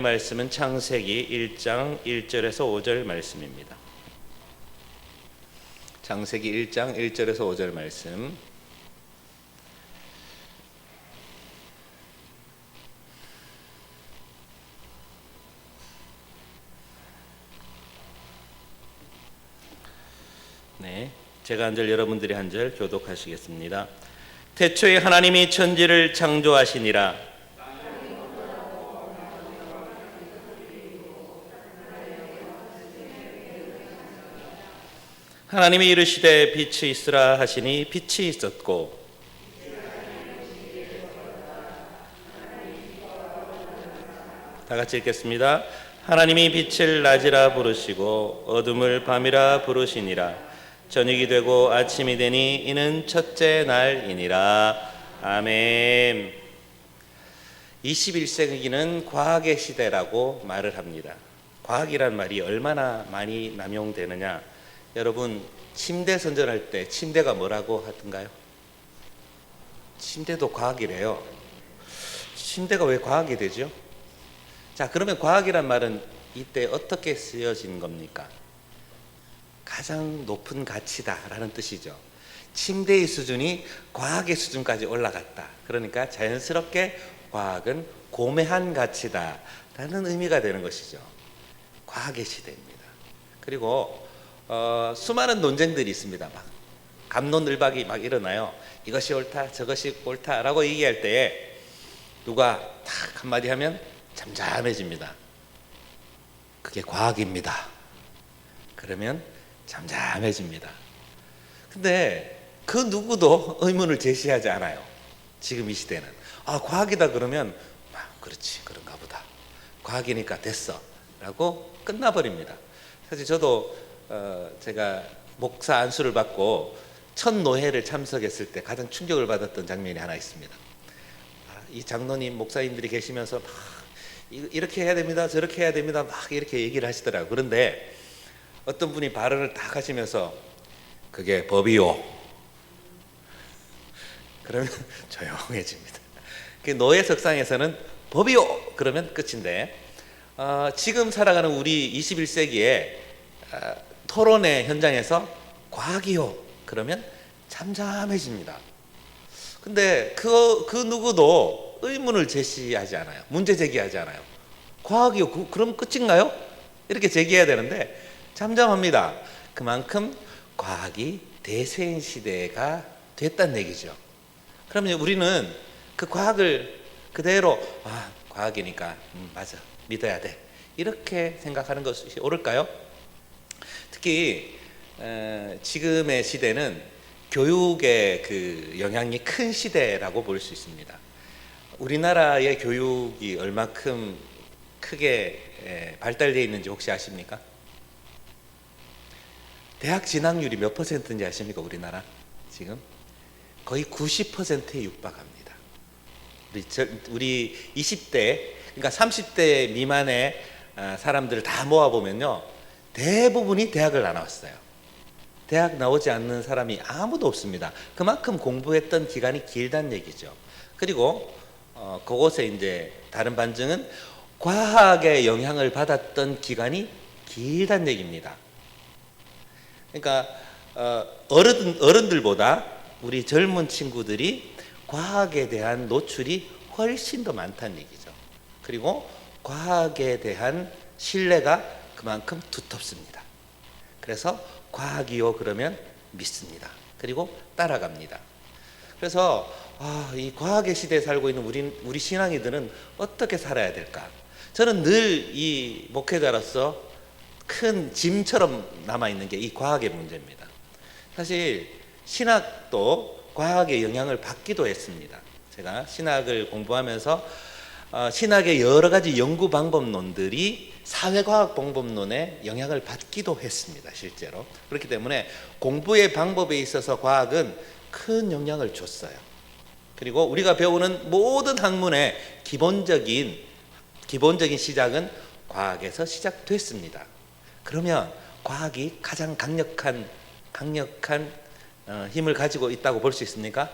말씀은 창세기 1장 1절에서 5절 말씀입니다. 창세기 1장 1절에서 5절 말씀. 네, 제가 한 절 여러분들이 한 절 교독하시겠습니다. 태초에 하나님이 천지를 창조하시니라. 하나님이 이르시되 빛이 있으라 하시니 빛이 있었고, 다 같이 읽겠습니다. 하나님이 빛을 낮이라 부르시고 어둠을 밤이라 부르시니라. 저녁이 되고 아침이 되니 이는 첫째 날이니라. 아멘. 21세기는 과학의 시대라고 말을 합니다. 과학이란 말이 얼마나 많이 남용되느냐. 여러분, 침대 선전할 때 침대가 뭐라고 하던가요? 침대도 과학이래요. 침대가 왜 과학이 되죠? 자, 그러면 과학이란 말은 이때 어떻게 쓰여진 겁니까? 가장 높은 가치다라는 뜻이죠. 침대의 수준이 과학의 수준까지 올라갔다. 그러니까 자연스럽게 과학은 고매한 가치다라는 의미가 되는 것이죠. 과학의 시대입니다. 그리고 수많은 논쟁들이 있습니다. 막 갑론을박이 막 일어나요. 이것이 옳다, 저것이 옳다라고 얘기할 때에 누가 딱 한마디 하면 잠잠해집니다. 그게 과학입니다. 그러면 잠잠해집니다. 근데 그 누구도 의문을 제시하지 않아요. 지금 이 시대는. 과학이다 그러면 그렇지, 그런가 보다. 과학이니까 됐어 라고 끝나버립니다. 사실 저도 제가 목사 안수를 받고 첫 노회를 참석했을 때 가장 충격을 받았던 장면이 하나 있습니다. 이 장로님 목사님들이 계시면서 막 이렇게 해야 됩니다, 저렇게 해야 됩니다, 막 이렇게 얘기를 하시더라고요. 그런데 어떤 분이 발언을 딱 하시면서 그게 법이요, 그러면 조용해집니다. 노예 석상에서는 법이요 그러면 끝인데, 지금 살아가는 우리 21세기에 토론의 현장에서 과학이요 그러면 잠잠해집니다. 근데 그 누구도 의문을 제시하지 않아요. 문제 제기하지 않아요. 과학이요 그럼 끝인가요? 이렇게 제기해야 되는데 잠잠합니다. 그만큼 과학이 대세인 시대가 됐다는 얘기죠. 그러면 우리는 그 과학을 그대로 과학이니까 맞아, 믿어야 돼, 이렇게 생각하는 것이 옳을까요? 특히 지금의 시대는 교육의 그 영향이 큰 시대라고 볼 수 있습니다. 우리나라의 교육이 얼마큼 크게 발달되어 있는지 혹시 아십니까? 대학 진학률이 몇 퍼센트인지 아십니까? 우리나라 지금 거의 90%에 육박합니다. 우리 20대, 그러니까 30대 미만의 사람들을 다 모아보면요, 대부분이 대학을 안 나왔어요. 대학 나오지 않는 사람이 아무도 없습니다. 그만큼 공부했던 기간이 길다는 얘기죠. 그리고 그곳에 이제 다른 반증은 과학의 영향을 받았던 기간이 길다는 얘기입니다. 그러니까 어른들보다 우리 젊은 친구들이 과학에 대한 노출이 훨씬 더 많다는 얘기죠. 그리고 과학에 대한 신뢰가 그만큼 두텁습니다. 그래서 과학이요 그러면 믿습니다. 그리고 따라갑니다. 그래서 이 과학의 시대에 살고 있는 우리 신앙이들은 어떻게 살아야 될까? 저는 늘 이 목회자로서 큰 짐처럼 남아있는 게 이 과학의 문제입니다. 사실 신학도 과학의 영향을 받기도 했습니다. 제가 신학을 공부하면서 신학의 여러 가지 연구 방법론들이 사회과학 방법론에 영향을 받기도 했습니다. 실제로. 그렇기 때문에 공부의 방법에 있어서 과학은 큰 영향을 줬어요. 그리고 우리가 배우는 모든 학문의 기본적인 시작은 과학에서 시작됐습니다. 그러면 과학이 가장 강력한 힘을 가지고 있다고 볼 수 있습니까?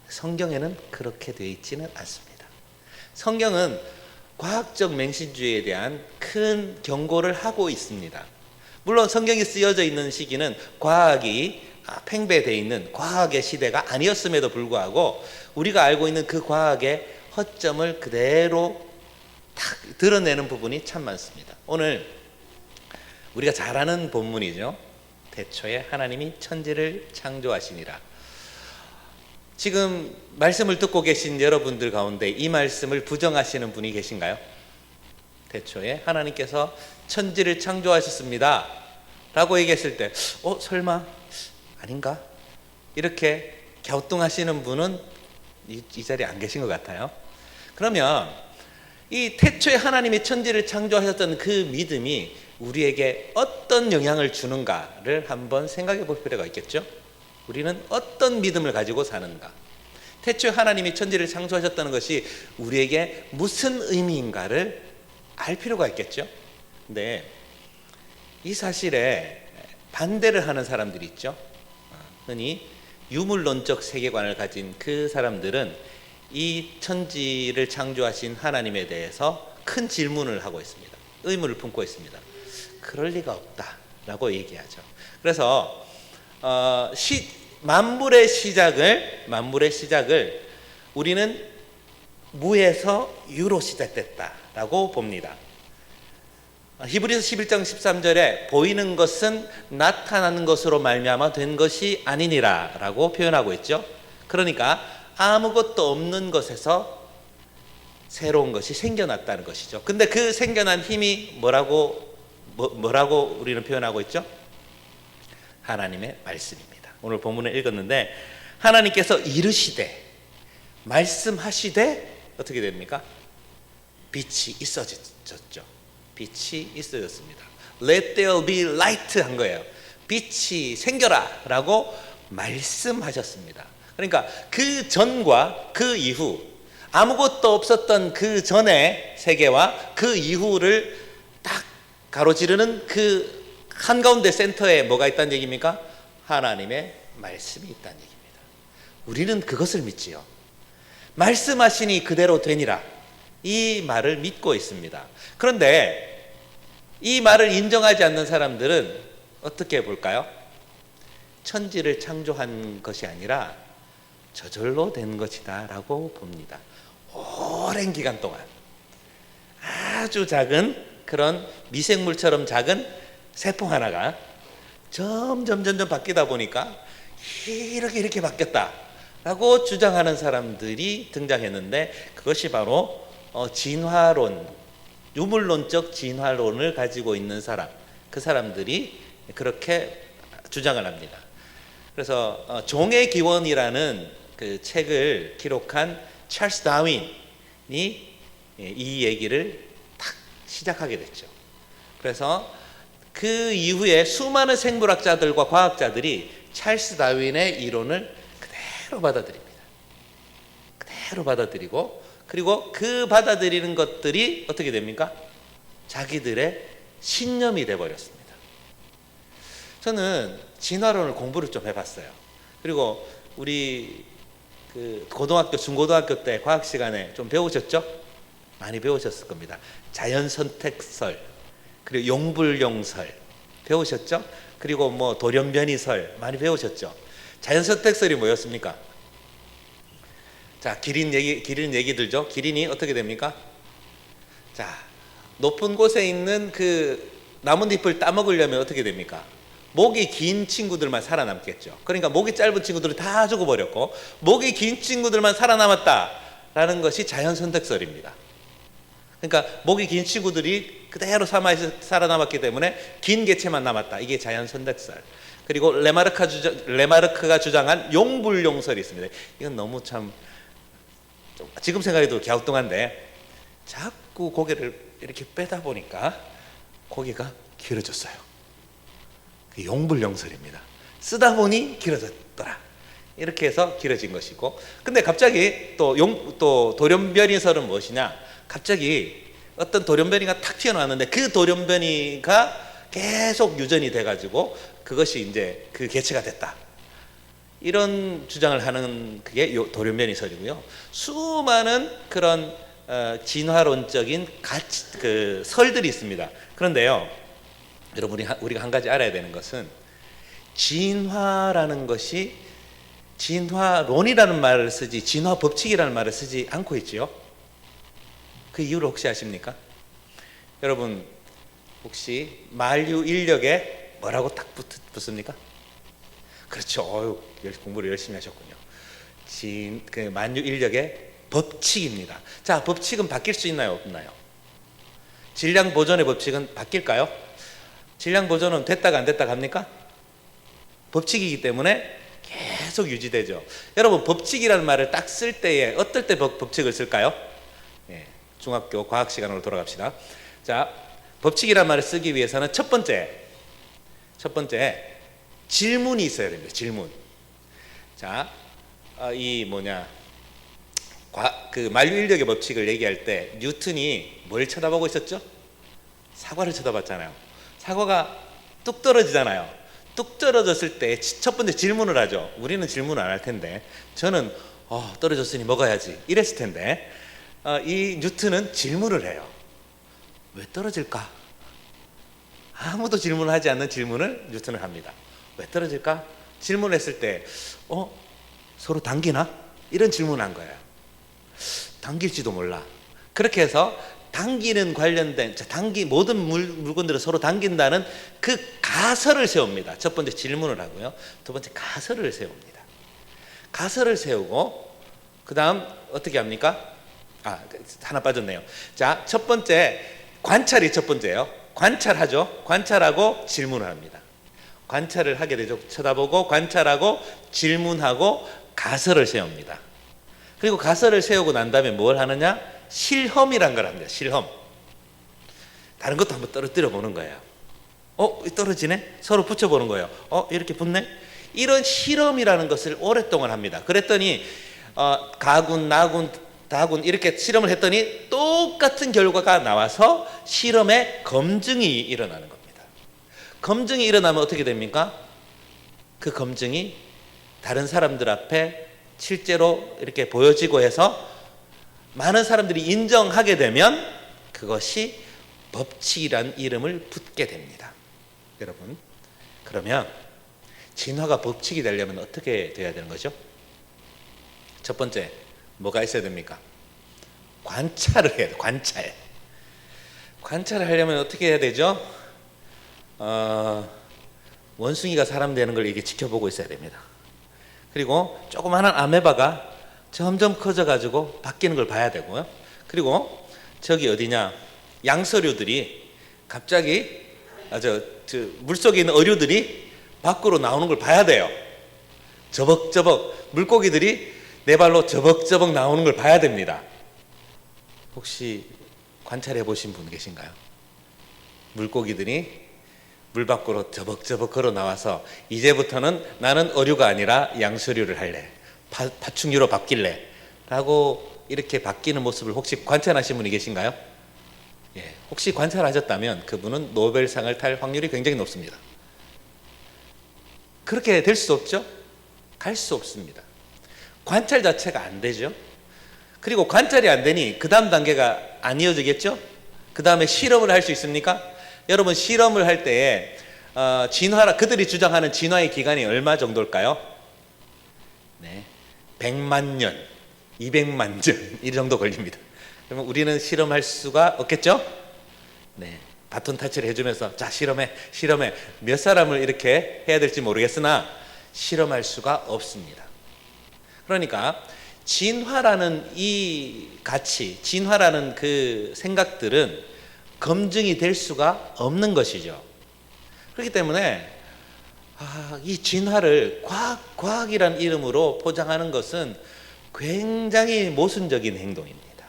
성경에는 그렇게 되어 있지는 않습니다. 성경은 과학적 맹신주의에 대한 큰 경고를 하고 있습니다. 물론 성경이 쓰여져 있는 시기는 과학이 팽배되어 있는 과학의 시대가 아니었음에도 불구하고 우리가 알고 있는 그 과학의 허점을 그대로 탁 드러내는 부분이 참 많습니다. 오늘 우리가 잘 아는 본문이죠. 태초에 하나님이 천지를 창조하시니라. 지금 말씀을 듣고 계신 여러분들 가운데 이 말씀을 부정하시는 분이 계신가요? 태초에 하나님께서 천지를 창조하셨습니다 라고 얘기했을 때 설마 아닌가? 이렇게 갸우뚱하시는 분은 이 자리에 안 계신 것 같아요. 그러면 이 태초에 하나님이 천지를 창조하셨던 그 믿음이 우리에게 어떤 영향을 주는가를 한번 생각해 볼 필요가 있겠죠. 우리는 어떤 믿음을 가지고 사는가? 태초에 하나님이 천지를 창조하셨다는 것이 우리에게 무슨 의미인가를 알 필요가 있겠죠. 근데 이 사실에 반대를 하는 사람들이 있죠. 흔히 유물론적 세계관을 가진 그 사람들은 이 천지를 창조하신 하나님에 대해서 큰 질문을 하고 있습니다. 의문을 품고 있습니다. 그럴 리가 없다라고 얘기하죠. 그래서 만물의 시작을 우리는 무에서 유로 시작됐다라고 봅니다. 히브리서 11장 13절에 보이는 것은 나타나는 것으로 말미암아 된 것이 아니니라라고 표현하고 있죠. 그러니까 아무것도 없는 것에서 새로운 것이 생겨났다는 것이죠. 근데 그 생겨난 힘이 뭐라고 우리는 표현하고 있죠? 하나님의 말씀입니다. 오늘 본문을 읽었는데 하나님께서 이르시되 말씀하시되 어떻게 됩니까? 빛이 있어졌죠. 빛이 있어졌습니다. Let there be light 한 거예요. 빛이 생겨라 라고 말씀하셨습니다. 그러니까 그 전과 그 이후 아무것도 없었던 그 전의 세계와 그 이후를 딱 가로지르는 그 한가운데 센터에 뭐가 있다는 얘기입니까? 하나님의 말씀이 있다는 얘기입니다. 우리는 그것을 믿지요. 말씀하시니 그대로 되니라. 이 말을 믿고 있습니다. 그런데 이 말을 인정하지 않는 사람들은 어떻게 볼까요? 천지를 창조한 것이 아니라 저절로 된 것이다 라고 봅니다. 오랜 기간 동안 아주 작은 그런 미생물처럼 작은 세포 하나가 점점 바뀌다 보니까 이렇게 바뀌었다 라고 주장하는 사람들이 등장했는데 그것이 바로 진화론, 유물론적 진화론을 가지고 있는 사람, 그 사람들이 그렇게 주장을 합니다. 그래서 종의 기원이라는 그 책을 기록한 찰스 다윈이 이 얘기를 딱 시작하게 됐죠. 그래서 그 이후에 수많은 생물학자들과 과학자들이 찰스 다윈의 이론을 그대로 받아들입니다. 그대로 받아들이고 그리고 그 받아들이는 것들이 어떻게 됩니까? 자기들의 신념이 돼버렸습니다. 저는 진화론을 공부를 좀 해봤어요. 그리고 우리 그 고등학교, 중고등학교 때 과학 시간에 좀 배우셨죠? 많이 배우셨을 겁니다. 자연선택설, 그리고 용불용설 배우셨죠? 그리고 뭐 돌연변이설 많이 배우셨죠? 자연선택설이 뭐였습니까? 자, 기린 얘기 들죠? 기린이 어떻게 됩니까? 자, 높은 곳에 있는 그 나뭇잎을 따먹으려면 어떻게 됩니까? 목이 긴 친구들만 살아남겠죠. 그러니까 목이 짧은 친구들은 다 죽어버렸고 목이 긴 친구들만 살아남았다라는 것이 자연선택설입니다. 그러니까 목이 긴 친구들이 그대로 살아남았기 때문에 긴 개체만 남았다. 이게 자연선택설. 그리고 레마르크가 주장한 용불용설이 있습니다. 이건 너무 참 지금 생각해도 갸우뚱한데 자꾸 고개를 이렇게 빼다 보니까 고개가 길어졌어요. 용불용설입니다. 쓰다 보니 길어졌더라. 이렇게 해서 길어진 것이고, 근데 갑자기 또 돌연변이설은 무엇이냐? 갑자기 어떤 돌연변이가 탁 튀어나왔는데 그 돌연변이가 계속 유전이 돼가지고 그것이 이제 그 개체가 됐다. 이런 주장을 하는 그게 돌연변이설이고요. 수많은 그런 진화론적인 설들이 있습니다. 그런데요, 여러분이 우리가 한 가지 알아야 되는 것은 진화라는 것이 진화론이라는 말을 쓰지 진화 법칙이라는 말을 쓰지 않고 있지요. 그 이유를 혹시 아십니까? 여러분 혹시 만유 인력에 뭐라고 딱 붙습니까? 그렇죠. 공부를 열심히 하셨군요. 그 만유 인력의 법칙입니다. 자, 법칙은 바뀔 수 있나요, 없나요? 질량 보존의 법칙은 바뀔까요? 질량 보존은 됐다가 안 됐다가 합니까? 법칙이기 때문에 계속 유지되죠. 여러분 법칙이라는 말을 딱 쓸 때에 어떨 때 법칙을 쓸까요? 예, 중학교 과학 시간으로 돌아갑시다. 자, 법칙이라는 말을 쓰기 위해서는 첫 번째 질문이 있어야 됩니다. 질문. 자, 그 만유인력의 법칙을 얘기할 때 뉴턴이 뭘 쳐다보고 있었죠? 사과를 쳐다봤잖아요. 사과가 뚝 떨어지잖아요. 뚝 떨어졌을 때 첫 번째 질문을 하죠. 우리는 질문 안 할 텐데 저는 떨어졌으니 먹어야지 이랬을 텐데 이 뉴턴은 질문을 해요. 왜 떨어질까? 아무도 질문하지 않는 질문을 뉴턴은 합니다. 왜 떨어질까? 질문했을 때 서로 당기나? 이런 질문을 한 거예요. 당길지도 몰라. 그렇게 해서 당기는 관련된 모든 물건들을 서로 당긴다는 그 가설을 세웁니다. 첫 번째 질문을 하고요. 두 번째 가설을 세웁니다. 가설을 세우고 그 다음 어떻게 합니까? 하나 빠졌네요. 자, 첫 번째 관찰이 첫 번째예요. 관찰하죠. 관찰하고 질문을 합니다. 관찰을 하게 되죠. 쳐다보고 관찰하고 질문하고 가설을 세웁니다. 그리고 가설을 세우고 난 다음에 뭘 하느냐? 실험이란 걸 합니다. 실험. 다른 것도 한번 떨어뜨려 보는 거예요. 떨어지네? 서로 붙여보는 거예요. 이렇게 붙네? 이런 실험이라는 것을 오랫동안 합니다. 그랬더니 가군, 나군, 다군 이렇게 실험을 했더니 똑같은 결과가 나와서 실험의 검증이 일어나는 겁니다. 검증이 일어나면 어떻게 됩니까? 그 검증이 다른 사람들 앞에 실제로 이렇게 보여지고 해서 많은 사람들이 인정하게 되면 그것이 법칙이란 이름을 붙게 됩니다. 여러분, 그러면 진화가 법칙이 되려면 어떻게 돼야 되는 거죠? 첫 번째, 뭐가 있어야 됩니까? 관찰을 해야 돼요. 관찰을 하려면 어떻게 해야 되죠? 원숭이가 사람 되는 걸 이게 지켜보고 있어야 됩니다. 그리고 조그마한 아메바가 점점 커져가지고 바뀌는 걸 봐야 되고요. 그리고 저기 어디냐, 양서류들이 갑자기 물속에 있는 어류들이 밖으로 나오는 걸 봐야 돼요. 저벅저벅 물고기들이 내 발로 저벅저벅 나오는 걸 봐야 됩니다. 혹시 관찰해 보신 분 계신가요? 물고기들이 물 밖으로 저벅저벅 걸어 나와서 이제부터는 나는 어류가 아니라 양서류를 할래, 파충류로 바뀔래 라고 이렇게 바뀌는 모습을 혹시 관찰하신 분이 계신가요? 예, 혹시 관찰하셨다면 그분은 노벨상을 탈 확률이 굉장히 높습니다. 그렇게 될 수 없죠? 갈 수 없습니다. 관찰 자체가 안 되죠. 그리고 관찰이 안 되니 그 다음 단계가 안 이어지겠죠? 그 다음에 실험을 할 수 있습니까? 여러분 실험을 할 때에 그들이 주장하는 진화의 기간이 얼마 정도일까요? 네, 100만 년, 200만 년 이 정도 걸립니다. 그러면 우리는 실험할 수가 없겠죠? 네, 바톤 타치를 해주면서 자 실험해 몇 사람을 이렇게 해야 될지 모르겠으나 실험할 수가 없습니다. 그러니까 진화라는 이 가치, 진화라는 그 생각들은 검증이 될 수가 없는 것이죠. 그렇기 때문에 이 진화를 과학이라는 이름으로 포장하는 것은 굉장히 모순적인 행동입니다.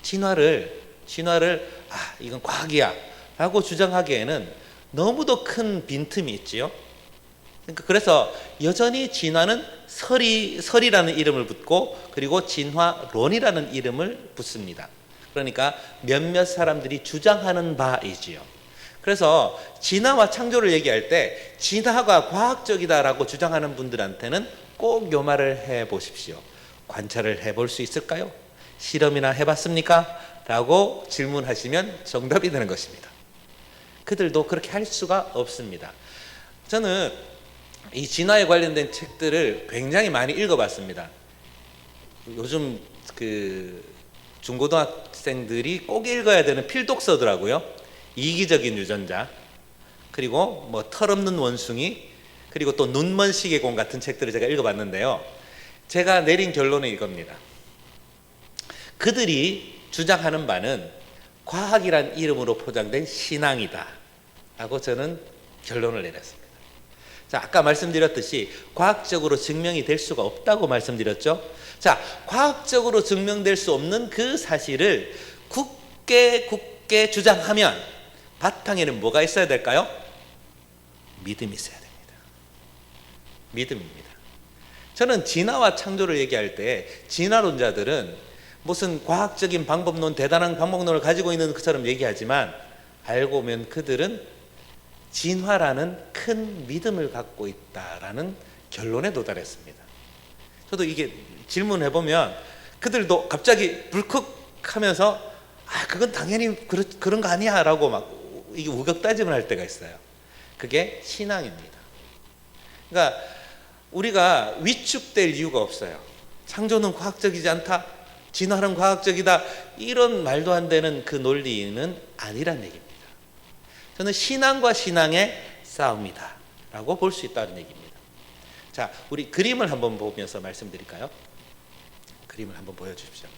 진화를 이건 과학이야 라고 주장하기에는 너무도 큰 빈틈이 있지요. 그래서 여전히 진화는 설이라는 이름을 붙고 그리고 진화론이라는 이름을 붙습니다. 그러니까 몇몇 사람들이 주장하는 바이지요. 그래서 진화와 창조를 얘기할 때 진화가 과학적이다라고 주장하는 분들한테는 꼭 요 말을 해보십시오. 관찰을 해볼 수 있을까요? 실험이나 해봤습니까? 라고 질문하시면 정답이 되는 것입니다. 그들도 그렇게 할 수가 없습니다. 저는 이 진화에 관련된 책들을 굉장히 많이 읽어봤습니다. 요즘 그 중고등학생들이 꼭 읽어야 되는 필독서더라고요. 이기적인 유전자, 그리고 뭐 털없는 원숭이, 그리고 또 눈먼 시계공 같은 책들을 제가 읽어봤는데요. 제가 내린 결론은 이겁니다. 그들이 주장하는 바는 과학이란 이름으로 포장된 신앙이다 라고 저는 결론을 내렸습니다. 자, 아까 말씀드렸듯이 과학적으로 증명이 될 수가 없다고 말씀드렸죠. 자, 과학적으로 증명될 수 없는 그 사실을 굳게 주장하면 바탕에는 뭐가 있어야 될까요? 믿음이 있어야 됩니다. 믿음입니다. 저는 진화와 창조를 얘기할 때 진화론자들은 무슨 과학적인 방법론, 대단한 방법론을 가지고 있는 것처럼 얘기하지만 알고 보면 그들은 진화라는 큰 믿음을 갖고 있다라는 결론에 도달했습니다. 저도 이게 질문해보면 그들도 갑자기 불컥하면서 그건 당연히 그런 거 아니야 라고 막 이게 우격다짐을 할 때가 있어요. 그게 신앙입니다. 그러니까 우리가 위축될 이유가 없어요. 창조는 과학적이지 않다, 진화는 과학적이다, 이런 말도 안 되는 그 논리는 아니란 얘기입니다. 저는 신앙과 신앙의 싸움이다 라고 볼 수 있다는 얘기입니다. 자, 우리 그림을 한번 보면서 말씀드릴까요? 그림을 한번 보여주십시오.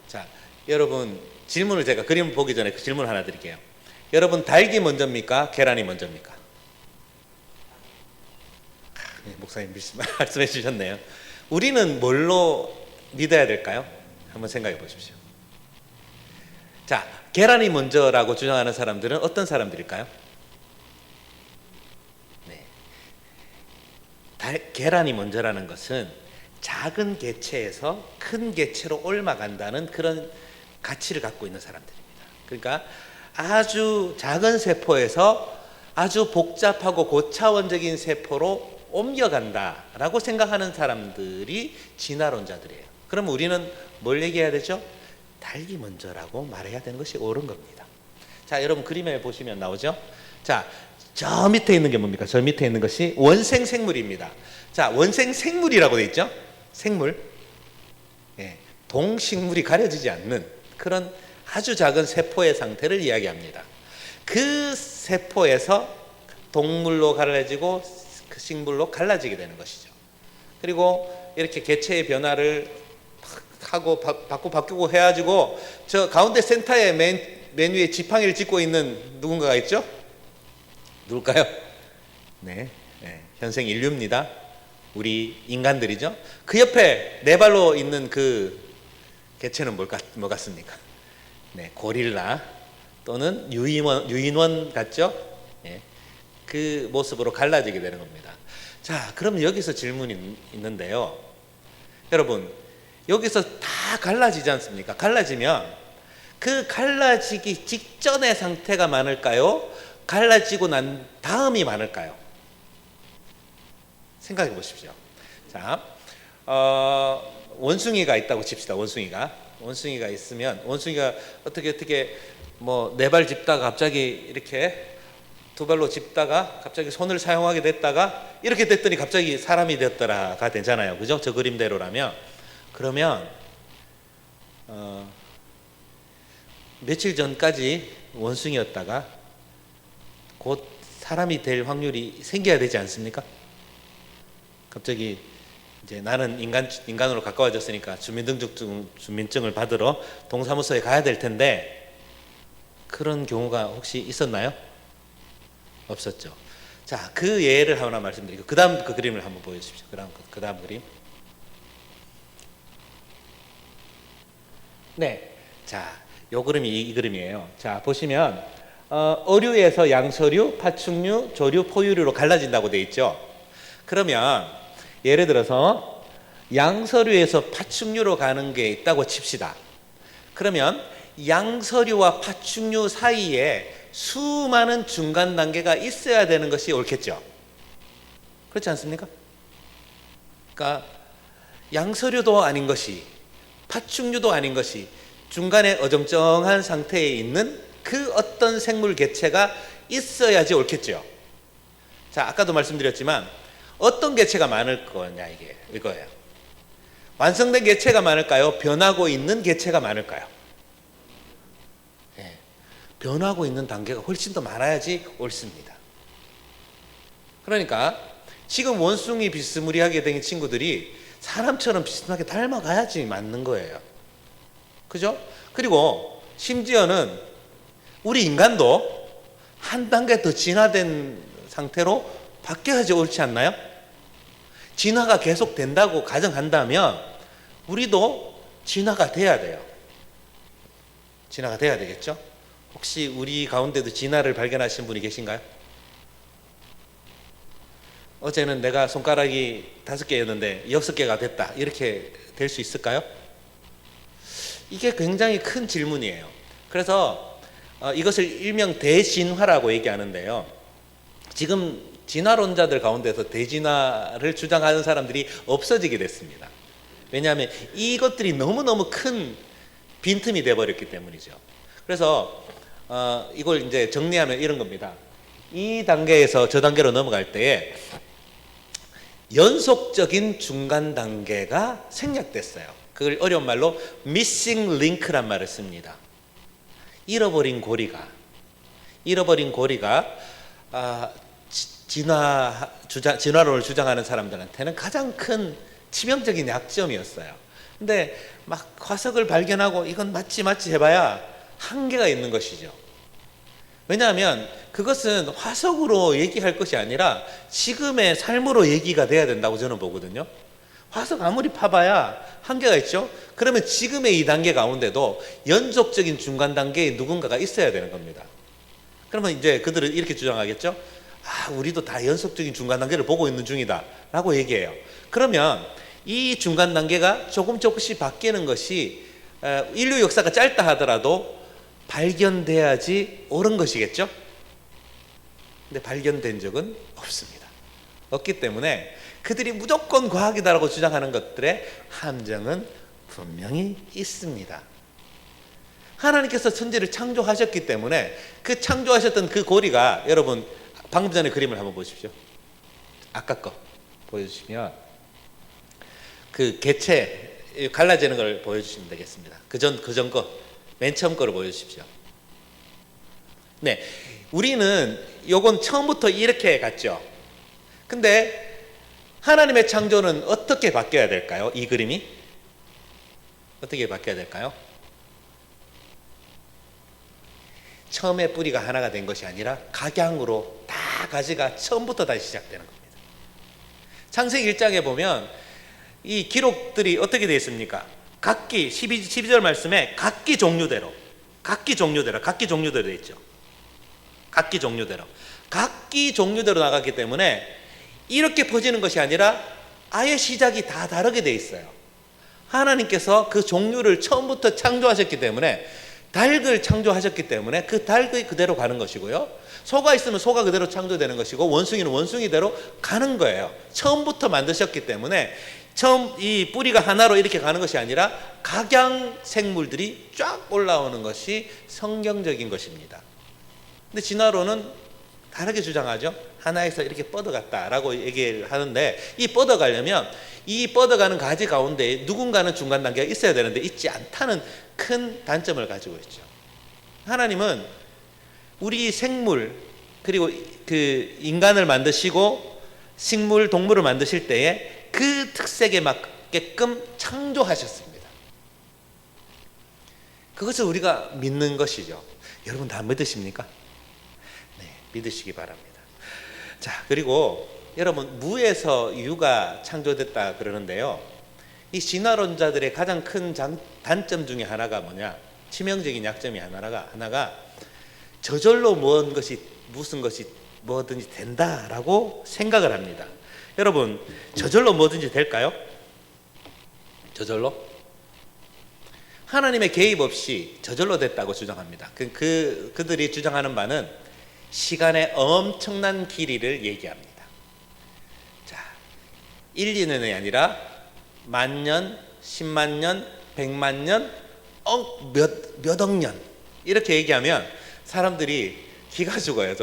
자, 여러분 질문을 제가 그림을 보기 전에 그 질문 하나 드릴게요. 여러분 닭이 먼저입니까? 계란이 먼저입니까? 네, 목사님 말씀해 주셨네요. 우리는 뭘로 믿어야 될까요? 한번 생각해 보십시오. 자, 계란이 먼저라고 주장하는 사람들은 어떤 사람들일까요? 네. 계란이 먼저라는 것은 작은 개체에서 큰 개체로 옮아간다는 그런 가치를 갖고 있는 사람들입니다. 그러니까 아주 작은 세포에서 아주 복잡하고 고차원적인 세포로 옮겨간다라고 생각하는 사람들이 진화론자들이에요. 그럼 우리는 뭘 얘기해야 되죠? 닭이 먼저라고 말해야 되는 것이 옳은 겁니다. 자, 여러분 그림에 보시면 나오죠? 자, 저 밑에 있는 게 뭡니까? 저 밑에 있는 것이 원생 생물입니다. 자, 원생 생물이라고 돼 있죠? 생물. 예, 동식물이 가려지지 않는 그런 아주 작은 세포의 상태를 이야기합니다. 그 세포에서 동물로 갈라지고 그 식물로 갈라지게 되는 것이죠. 그리고 이렇게 개체의 변화를 하고 바꾸고 해가지고 저 가운데 센터에 맨 위에 지팡이를 짚고 있는 누군가가 있죠? 누굴까요? 네, 현생 인류입니다. 우리 인간들이죠. 그 옆에 네 발로 있는 그 개체는 뭐 같습니까? 네, 고릴라 또는 유인원 같죠? 네, 그 모습으로 갈라지게 되는 겁니다. 자, 그럼 여기서 질문이 있는데요. 여러분, 여기서 다 갈라지지 않습니까? 갈라지면 그 갈라지기 직전의 상태가 많을까요? 갈라지고 난 다음이 많을까요? 생각해 보십시오. 자, 원숭이가 있다고 칩시다. 원숭이가 있으면 원숭이가 어떻게 뭐 네 발 짚다가 갑자기 이렇게 두 발로 짚다가 갑자기 손을 사용하게 됐다가 이렇게 됐더니 갑자기 사람이 되었더라가 되잖아요. 그죠? 저 그림대로라면. 그러면 며칠 전까지 원숭이였다가 곧 사람이 될 확률이 생겨야 되지 않습니까? 갑자기 이제 나는 인간으로 가까워졌으니까 주민증을 받으러 동사무소에 가야 될 텐데 그런 경우가 혹시 있었나요? 없었죠. 자, 그 예를 하나 말씀드리고 그 다음 그 그림을 한번 보여주십시오. 그 다음 그림. 네, 자, 요 그림이 이 그림이에요. 자, 보시면 어류에서 양서류, 파충류, 조류, 포유류로 갈라진다고 돼 있죠. 그러면 예를 들어서 양서류에서 파충류로 가는 게 있다고 칩시다. 그러면 양서류와 파충류 사이에 수많은 중간 단계가 있어야 되는 것이 옳겠죠. 그렇지 않습니까? 그러니까 양서류도 아닌 것이 파충류도 아닌 것이 중간에 어정쩡한 상태에 있는 그 어떤 생물 개체가 있어야지 옳겠죠. 자, 아까도 말씀드렸지만 어떤 개체가 많을 거냐 이거예요. 완성된 개체가 많을까요? 변하고 있는 개체가 많을까요? 네. 변하고 있는 단계가 훨씬 더 많아야지 옳습니다. 그러니까 지금 원숭이 비스무리하게 된 친구들이 사람처럼 비슷하게 닮아가야지 맞는 거예요. 그죠? 그리고 심지어는 우리 인간도 한 단계 더 진화된 상태로 바뀌어야지 옳지 않나요? 진화가 계속 된다고 가정한다면 우리도 진화가 돼야 돼요. 진화가 돼야 되겠죠? 혹시 우리 가운데도 진화를 발견하신 분이 계신가요? 어제는 내가 손가락이 5개였는데 6개가 됐다. 이렇게 될 수 있을까요? 이게 굉장히 큰 질문이에요. 그래서 이것을 일명 대진화라고 얘기하는데요. 지금 진화론자들 가운데서 대진화를 주장하는 사람들이 없어지게 됐습니다. 왜냐하면 이것들이 너무너무 큰 빈틈이 돼버렸기 때문이죠. 그래서 이걸 이제 정리하면 이런 겁니다. 이 단계에서 저 단계로 넘어갈 때에 연속적인 중간 단계가 생략됐어요. 그걸 어려운 말로 missing link란 말을 씁니다. 잃어버린 고리가 진화론을 주장하는 사람들한테는 가장 큰 치명적인 약점이었어요. 근데 막 화석을 발견하고 이건 맞지 해봐야 한계가 있는 것이죠. 왜냐하면 그것은 화석으로 얘기할 것이 아니라 지금의 삶으로 얘기가 돼야 된다고 저는 보거든요. 화석 아무리 파봐야 한계가 있죠. 그러면 지금의 이 단계 가운데도 연속적인 중간 단계에 누군가가 있어야 되는 겁니다. 그러면 이제 그들은 이렇게 주장하겠죠. 우리도 다 연속적인 중간 단계를 보고 있는 중이다 라고 얘기해요. 그러면 이 중간 단계가 조금씩 바뀌는 것이 인류 역사가 짧다 하더라도 발견돼야지 옳은 것이겠죠. 근데 발견된 적은 없습니다. 없기 때문에 그들이 무조건 과학이다라고 주장하는 것들의 함정은 분명히 있습니다. 하나님께서 천지를 창조하셨기 때문에 그 창조하셨던 그 고리가, 여러분 방금 전에 그림을 한번 보십시오. 아까 거 보여주시면 그 개체 갈라지는 걸 보여주시면 되겠습니다. 그전 거 맨 처음 거를 보여주십시오. 네, 우리는 요건 처음부터 이렇게 갔죠. 근데 하나님의 창조는 어떻게 바뀌어야 될까요? 이 그림이 어떻게 바뀌어야 될까요? 처음에 뿌리가 하나가 된 것이 아니라 각양으로 다 가지가 처음부터 다시 시작되는 겁니다. 창세기 1장에 보면 이 기록들이 어떻게 되어 있습니까? 각기 12절 말씀에 각기 종류대로 되어 있죠. 각기 종류대로 나갔기 때문에 이렇게 퍼지는 것이 아니라 아예 시작이 다 다르게 되어 있어요. 하나님께서 그 종류를 처음부터 창조하셨기 때문에, 닭을 창조하셨기 때문에 그 닭이 그대로 가는 것이고요, 소가 있으면 소가 그대로 창조되는 것이고, 원숭이는 원숭이대로 가는 거예요. 처음부터 만드셨기 때문에 처음 이 뿌리가 하나로 이렇게 가는 것이 아니라 각양 생물들이 쫙 올라오는 것이 성경적인 것입니다. 근데 진화론은 다르게 주장하죠. 하나에서 이렇게 뻗어갔다라고 얘기를 하는데, 이 뻗어가려면 이 뻗어가는 가지 가운데 누군가는 중간 단계가 있어야 되는데 있지 않다는 큰 단점을 가지고 있죠. 하나님은 우리 생물 그리고 그 인간을 만드시고 식물, 동물을 만드실 때에 그 특색에 맞게끔 창조하셨습니다. 그것을 우리가 믿는 것이죠. 여러분 다 믿으십니까? 네, 믿으시기 바랍니다. 자, 그리고 여러분 무에서 유가 창조됐다 그러는데요, 이 진화론자들의 가장 큰 단점 중에 하나가 뭐냐, 치명적인 약점이 하나가 저절로 무슨 것이 뭐든지 된다라고 생각을 합니다. 여러분 저절로 뭐든지 될까요? 저절로? 하나님의 개입 없이 저절로 됐다고 주장합니다. 그들이 주장하는 바는 시간의 엄청난 길이를 얘기합니다. 자, 1, 2년이 아니라 10,000년, 10만 년, 백만 년, 몇억 년 이렇게 얘기하면 사람들이 기가 죽어요.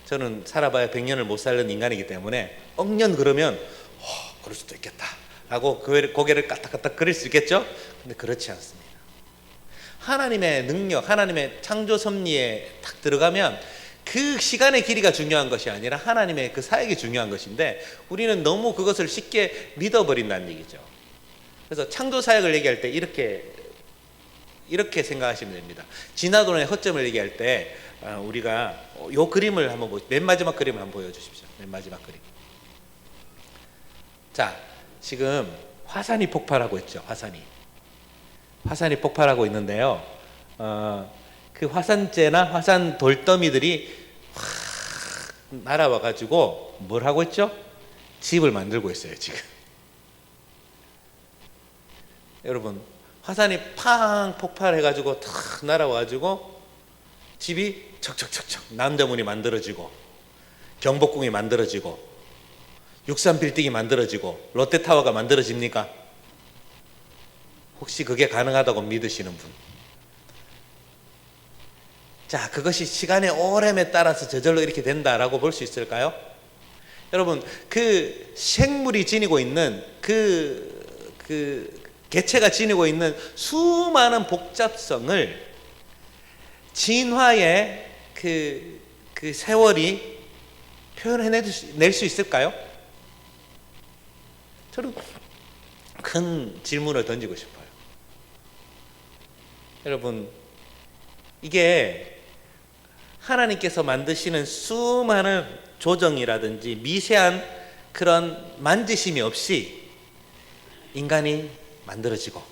저는 살아봐야 100년을 못 살는 인간이기 때문에 억년 그러면 그럴 수도 있겠다 라고 고개를 까딱까딱 그릴 수 있겠죠. 근데 그렇지 않습니다. 하나님의 능력, 하나님의 창조 섭리에 딱 들어가면 그 시간의 길이가 중요한 것이 아니라 하나님의 그 사역이 중요한 것인데, 우리는 너무 그것을 쉽게 믿어버린다는 얘기죠. 그래서 창조 사역을 얘기할 때 이렇게 생각하시면 됩니다. 진화론의 허점을 얘기할 때 우리가 요 그림을 한번 맨 마지막 그림을 한번 보여주십시오. 맨 마지막 그림. 자, 지금 화산이 폭발하고 있죠. 화산이 폭발하고 있는데요. 그 화산재나 화산 돌더미들이 확 날아와 가지고 뭘 하고 있죠? 집을 만들고 있어요. 지금 여러분, 화산이 팡 폭발해 가지고 탁 날아와 가지고 집이 척척척척 남대문이 만들어지고 경복궁이 만들어지고 63빌딩이 만들어지고 롯데타워가 만들어집니까? 혹시 그게 가능하다고 믿으시는 분? 자, 그것이 시간의 오램에 따라서 저절로 이렇게 된다라고 볼 수 있을까요? 여러분, 그 생물이 지니고 있는 그 개체가 지니고 있는 수많은 복잡성을 진화의 그 세월이 표현해낼 수 있을까요? 저는 큰 질문을 던지고 싶어요. 여러분, 이게 하나님께서 만드시는 수많은 조정이라든지 미세한 그런 만지심이 없이 인간이 만들어지고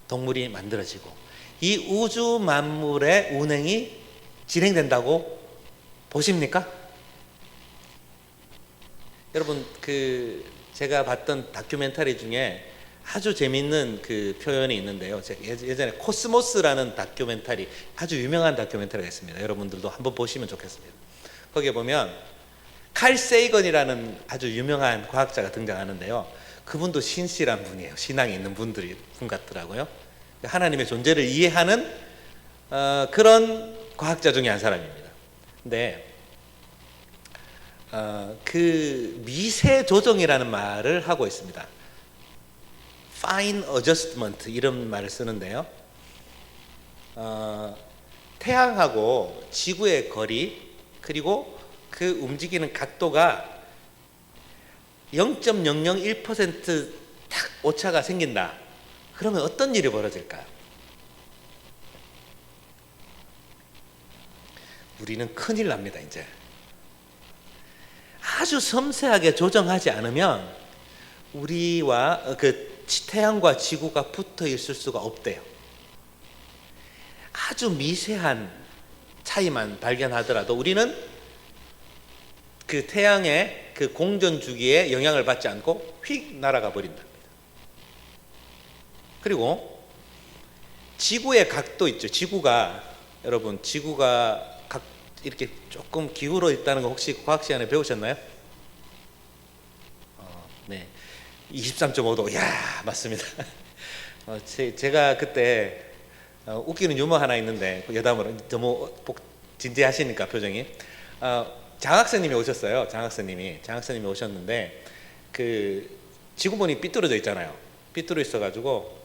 동물이 만들어지고 이 우주 만물의 운행이 진행된다고 보십니까? 여러분, 제가 봤던 다큐멘터리 중에 아주 재밌는 그 표현이 있는데요. 제가 예전에 코스모스라는 다큐멘터리, 아주 유명한 다큐멘터리가 있습니다. 여러분들도 한번 보시면 좋겠습니다. 거기에 보면 칼 세이건이라는 아주 유명한 과학자가 등장하는데요. 그분도 신실한 분이에요. 신앙이 있는 분 같더라고요. 하나님의 존재를 이해하는 그런 과학자 중에 한 사람입니다. 근데 그 미세 조정이라는 말을 하고 있습니다. Fine adjustment 이런 말을 쓰는데요. 태양하고 지구의 거리 그리고 그 움직이는 각도가 0.001% 딱 오차가 생긴다. 그러면 어떤 일이 벌어질까요? 우리는 큰일 납니다. 이제 아주 섬세하게 조정하지 않으면 우리와 그 태양과 지구가 붙어 있을 수가 없대요. 아주 미세한 차이만 발견하더라도 우리는 그 태양의 그 공전 주기에 영향을 받지 않고 휙 날아가 버린답니다. 그리고 지구의 각도 있죠. 여러분, 지구가 이렇게 조금 기울어 있다는 거 혹시 과학 시간에 배우셨나요? 네. 23.5도. 야, 맞습니다. 제가 그때 웃기는 유머 하나 있는데 여담으로 너무 진지하시니까 표정이 장학생님이 오셨어요. 장학생님이 오셨는데 그 지구본이 삐뚤어져 있잖아요. 삐뚤어 있어가지고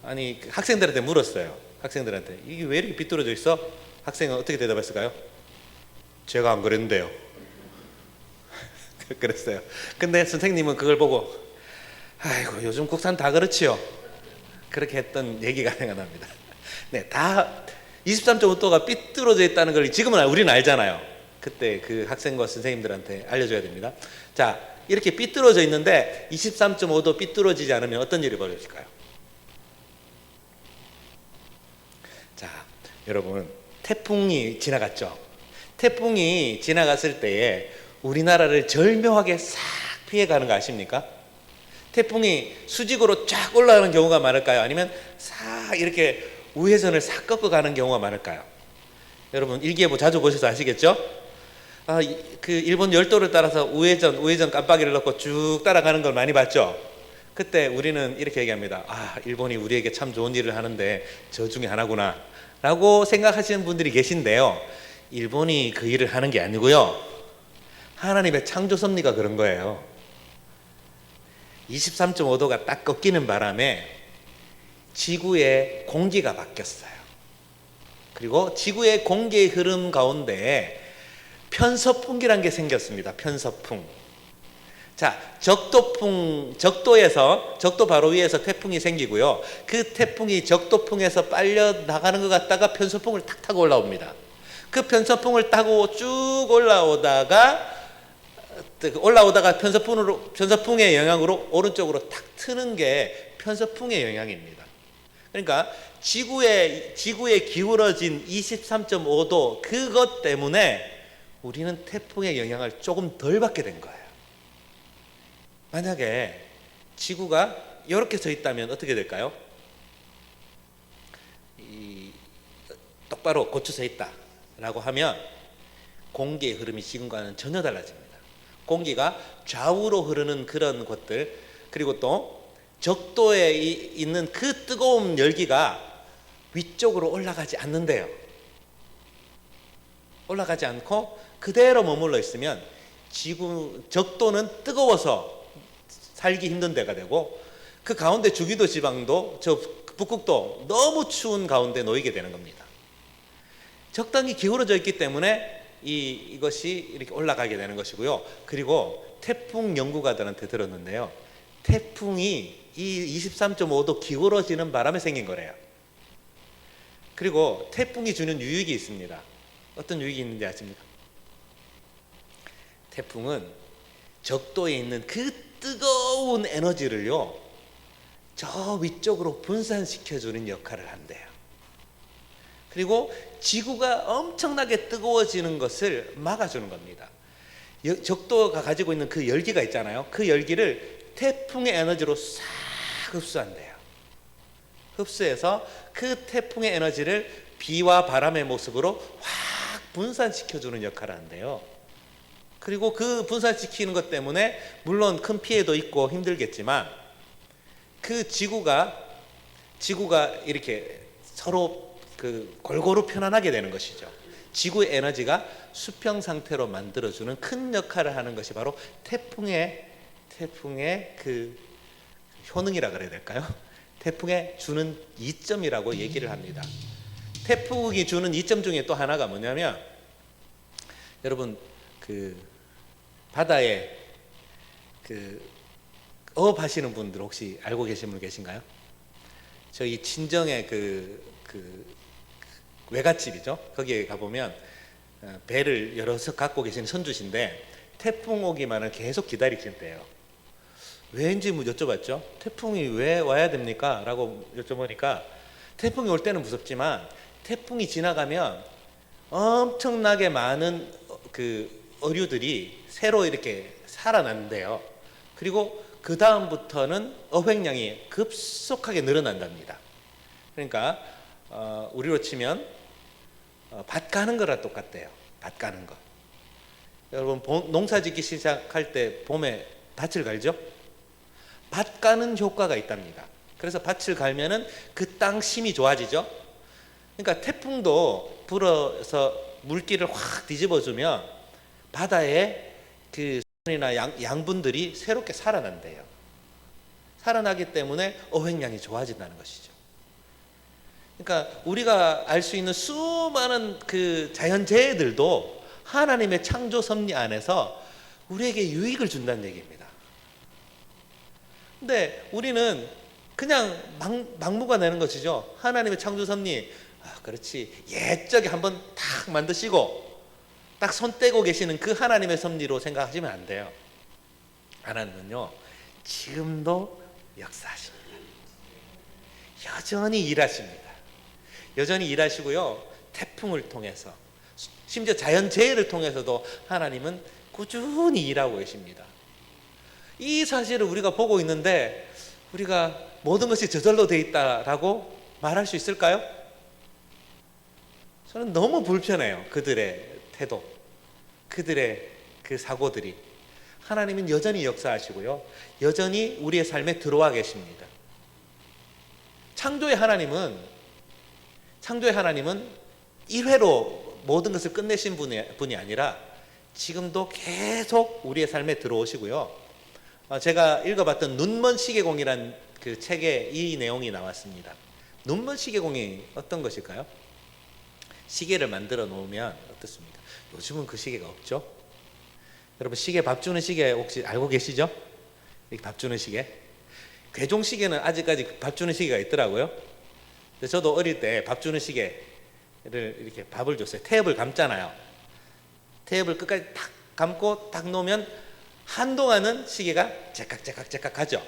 아니 학생들한테 물었어요. 학생들한테 이게 왜 이렇게 삐뚤어져 있어? 학생은 어떻게 대답했을까요? 제가 안 그랬는데요. 그랬어요. 근데 선생님은 그걸 보고 아이고 요즘 국산 다 그렇지요. 그렇게 했던 얘기가 생각납니다. 네, 다 23.5도가 삐뚤어져 있다는 걸 지금은 우리는 알잖아요. 그때 그 학생과 선생님들한테 알려줘야 됩니다. 자, 이렇게 삐뚤어져 있는데 23.5도 삐뚤어지지 않으면 어떤 일이 벌어질까요? 자, 여러분, 태풍이 지나갔죠. 태풍이 지나갔을 때에 우리나라를 절묘하게 싹 피해가는 거 아십니까? 태풍이 수직으로 쫙 올라가는 경우가 많을까요? 아니면 싹 이렇게 우회전을 싹 꺾어가는 경우가 많을까요? 여러분 일기예보 자주 보셔서 아시겠죠? 그 일본 열도를 따라서 우회전 깜빡이를 넣고 쭉 따라가는 걸 많이 봤죠? 그때 우리는 이렇게 얘기합니다. 아, 일본이 우리에게 참 좋은 일을 하는데 저 중에 하나구나 라고 생각하시는 분들이 계신데요, 일본이 그 일을 하는 게 아니고요, 하나님의 창조 섭리가 그런 거예요. 23.5도가 딱 꺾이는 바람에 지구의 공기가 바뀌었어요. 그리고 지구의 공기의 흐름 가운데 편서풍기란 게 생겼습니다. 편서풍. 자, 적도풍, 적도 바로 위에서 태풍이 생기고요, 그 태풍이 적도풍에서 빨려 나가는 것 같다가 편서풍을 탁 타고 올라옵니다. 그 편서풍을 타고 쭉 올라오다가 편서풍의 영향으로 오른쪽으로 탁 트는 게 편서풍의 영향입니다. 그러니까 지구에 기울어진 23.5도 그것 때문에 우리는 태풍의 영향을 조금 덜 받게 된 거예요. 만약에 지구가 이렇게 서 있다면 어떻게 될까요? 똑바로 고쳐 서 있다라고 하면 공기의 흐름이 지금과는 전혀 달라집니다. 공기가 좌우로 흐르는 그런 것들, 그리고 또 적도에 있는 그 뜨거운 열기가 위쪽으로 올라가지 않는데요. 올라가지 않고 그대로 머물러 있으면 적도는 뜨거워서 살기 힘든 데가 되고, 그 가운데 주기도 지방도, 저 북극도 너무 추운 가운데 놓이게 되는 겁니다. 적당히 기울어져 있기 때문에 이것이 이렇게 올라가게 되는 것이고요. 그리고 태풍 연구가들한테 들었는데요, 태풍이 이 23.5도 기울어지는 바람에 생긴 거래요. 그리고 태풍이 주는 유익이 있습니다. 어떤 유익이 있는지 아십니까? 태풍은 적도에 있는 그 뜨거운 에너지를요, 저 위쪽으로 분산시켜주는 역할을 한대요. 그리고 지구가 엄청나게 뜨거워지는 것을 막아주는 겁니다. 적도가 가지고 있는 그 열기가 있잖아요. 그 열기를 태풍의 에너지로 싹 흡수한대요. 흡수해서 그 태풍의 에너지를 비와 바람의 모습으로 확 분산시켜주는 역할을 한대요. 그리고 그 분산시키는 것 때문에 물론 큰 피해도 있고 힘들겠지만, 그 지구가 이렇게 서로 골고루 편안하게 되는 것이죠. 지구의 에너지가 수평 상태로 만들어주는 큰 역할을 하는 것이 바로 태풍의 그 효능이라 그래야 될까요? 태풍에 주는 이점이라고 얘기를 합니다. 태풍이 주는 이점 중에 또 하나가 뭐냐면, 여러분 바다에 어업하시는 분들 혹시 알고 계신 분 계신가요? 저희 친정에 외갓집이죠. 거기에 가보면 배를 여러 척 갖고 계신 선주신데, 태풍 오기만을 계속 기다리신대요. 왜인지 여쭤봤죠. 태풍이 왜 와야 됩니까? 라고 여쭤보니까, 태풍이 올 때는 무섭지만 태풍이 지나가면 엄청나게 많은 어류들이 새로 이렇게 살아난대요. 그리고 그 다음부터는 어획량이 급속하게 늘어난답니다. 그러니까 우리로 치면 밭 가는 거랑 똑같대요. 밭 가는 거. 여러분 농사 짓기 시작할 때 봄에 밭을 갈죠? 밭 가는 효과가 있답니다. 그래서 밭을 갈면은 그 땅 심이 좋아지죠. 그러니까 태풍도 불어서 물기를 확 뒤집어주면 바다에 그 수분이나 양분들이 새롭게 살아난대요. 살아나기 때문에 어획량이 좋아진다는 것이죠. 그러니까 우리가 알 수 있는 수많은 그 자연재해들도 하나님의 창조 섭리 안에서 우리에게 유익을 준다는 얘기입니다. 근데 우리는 그냥 막무가 내는 것이죠. 하나님의 창조 섭리, 그렇지, 옛적에 한번 딱 만드시고 딱 손 떼고 계시는 그 하나님의 섭리로 생각하시면 안 돼요. 하나님은요, 지금도 역사하십니다. 여전히 일하십니다. 여전히 일하시고요, 태풍을 통해서, 심지어 자연재해를 통해서도 하나님은 꾸준히 일하고 계십니다. 이 사실을 우리가 보고 있는데 우리가 모든 것이 저절로 돼 있다라고 말할 수 있을까요? 저는 너무 불편해요. 그들의 태도, 그들의 그 사고들이. 하나님은 여전히 역사하시고요. 여전히 우리의 삶에 들어와 계십니다. 창조의 하나님은 1회로 모든 것을 끝내신 분이 아니라 지금도 계속 우리의 삶에 들어오시고요. 제가 읽어봤던 눈먼 시계공이란 그 책에 이 내용이 나왔습니다. 눈먼 시계공이 어떤 것일까요? 시계를 만들어 놓으면 어떻습니까? 요즘은 그 시계가 없죠. 여러분, 시계, 밥 주는 시계 혹시 알고 계시죠? 이렇게 밥 주는 시계. 괴종 시계는 아직까지 밥 주는 시계가 있더라고요. 근데 저도 어릴 때 밥 주는 시계를 이렇게 밥을 줬어요. 태엽을 감잖아요. 태엽을 끝까지 탁 감고 딱 놓으면 한동안은 시계가 제깍제깍 가죠.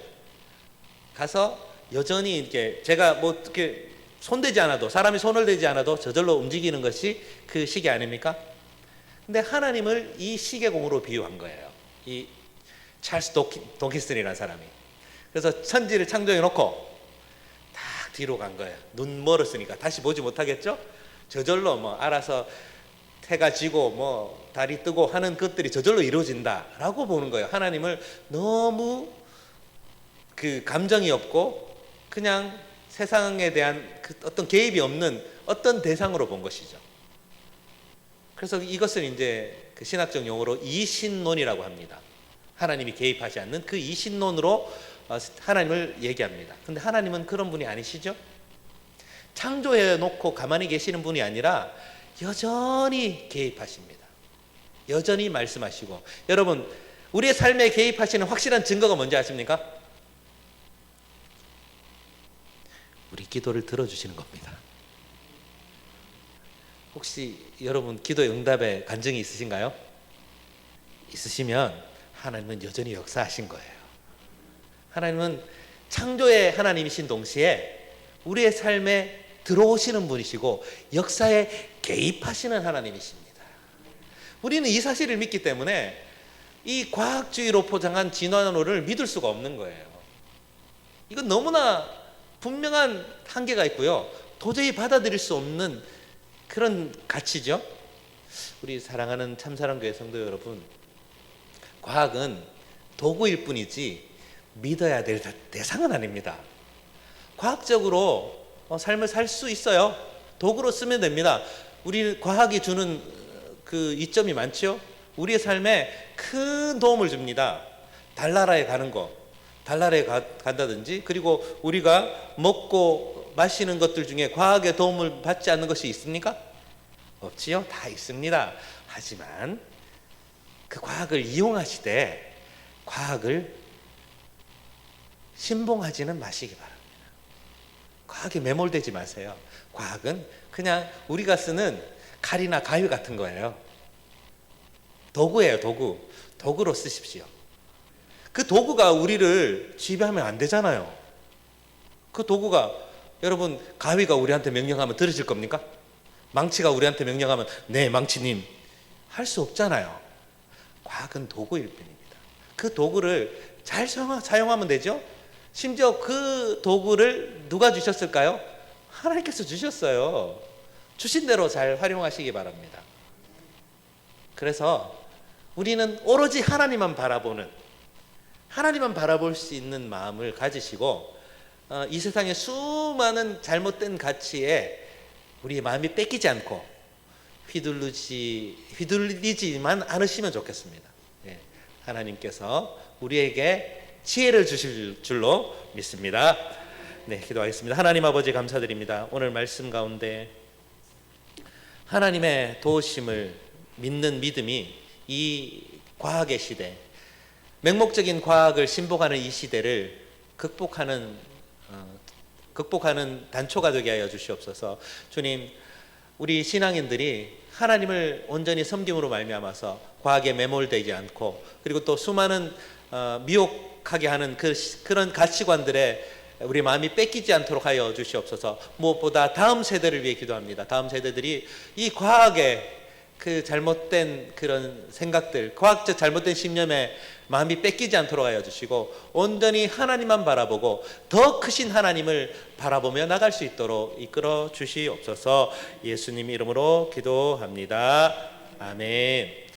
가서 여전히 이렇게 제가 뭐 이렇게 손대지 않아도, 사람이 손을 대지 않아도 저절로 움직이는 것이 그 시계 아닙니까? 근데 하나님을 이 시계공으로 비유한 거예요. 이 찰스 도킨슨이라는 사람이. 그래서 천지를 창조해 놓고 딱 뒤로 간 거예요. 눈 멀었으니까 다시 보지 못하겠죠? 저절로 뭐 알아서 해가 지고 뭐 달이 뜨고 하는 것들이 저절로 이루어진다라고 보는 거예요. 하나님을 너무 그 감정이 없고 그냥 세상에 대한 그 어떤 개입이 없는 어떤 대상으로 본 것이죠. 그래서 이것을 이제 그 신학적 용어로 이신론이라고 합니다. 하나님이 개입하지 않는 그 이신론으로 하나님을 얘기합니다. 근데 하나님은 그런 분이 아니시죠? 창조해 놓고 가만히 계시는 분이 아니라 여전히 개입하십니다. 여전히 말씀하시고. 여러분, 우리의 삶에 개입하시는 확실한 증거가 뭔지 아십니까? 우리 기도를 들어주시는 겁니다. 혹시 여러분 기도의 응답에 간증이 있으신가요? 있으시면 하나님은 여전히 역사하신 거예요. 하나님은 창조의 하나님이신 동시에 우리의 삶에 들어오시는 분이시고 역사에 개입하시는 하나님이십니다. 우리는 이 사실을 믿기 때문에 이 과학주의로 포장한 진화론을 믿을 수가 없는 거예요. 이건 너무나 분명한 한계가 있고요. 도저히 받아들일 수 없는 그런 가치죠. 우리 사랑하는 참사랑교회 성도 여러분, 과학은 도구일 뿐이지 믿어야 될 대상은 아닙니다. 과학적으로 삶을 살 수 있어요. 도구로 쓰면 됩니다. 우리 과학이 주는 그 이점이 많죠. 우리의 삶에 큰 도움을 줍니다. 달나라에 가는 거, 달나라에 간다든지, 그리고 우리가 먹고 마시는 것들 중에 과학의 도움을 받지 않는 것이 있습니까? 없지요. 다 있습니다. 하지만 그 과학을 이용하시되 과학을 신봉하지는 마시기 바랍니다. 과학에 매몰되지 마세요. 과학은 그냥 우리가 쓰는 칼이나 가위 같은 거예요. 도구예요, 도구. 도구로 쓰십시오. 그 도구가 우리를 지배하면 안 되잖아요. 그 도구가, 여러분, 가위가 우리한테 명령하면 들으실 겁니까? 망치가 우리한테 명령하면 네, 망치님, 할 수 없잖아요. 과학은 도구일 뿐입니다. 그 도구를 잘 사용하면 되죠. 심지어 그 도구를 누가 주셨을까요? 하나님께서 주셨어요. 주신 대로 잘 활용하시기 바랍니다. 그래서 우리는 오로지 하나님만 바라볼 수 있는 마음을 가지시고, 이 세상의 수많은 잘못된 가치에 우리의 마음이 뺏기지 않고 휘둘리지만 않으시면 좋겠습니다. 하나님께서 우리에게 지혜를 주실 줄로 믿습니다. 네, 기도하겠습니다. 하나님 아버지, 감사드립니다. 오늘 말씀 가운데 하나님의 도우심을 믿는 믿음이 이 과학의 시대, 맹목적인 과학을 신봉하는 이 시대를 극복하는 단초가 되게 하여 주시옵소서. 주님, 우리 신앙인들이 하나님을 온전히 섬김으로 말미암아서 과학에 매몰되지 않고, 그리고 또 수많은 미혹하게 하는 그런 가치관들에 우리 마음이 뺏기지 않도록 하여 주시옵소서. 무엇보다 다음 세대를 위해 기도합니다. 다음 세대들이 이 과학의 그 잘못된 그런 생각들, 과학적 잘못된 신념에 마음이 뺏기지 않도록 하여 주시고, 온전히 하나님만 바라보고 더 크신 하나님을 바라보며 나갈 수 있도록 이끌어 주시옵소서. 예수님 이름으로 기도합니다. 아멘.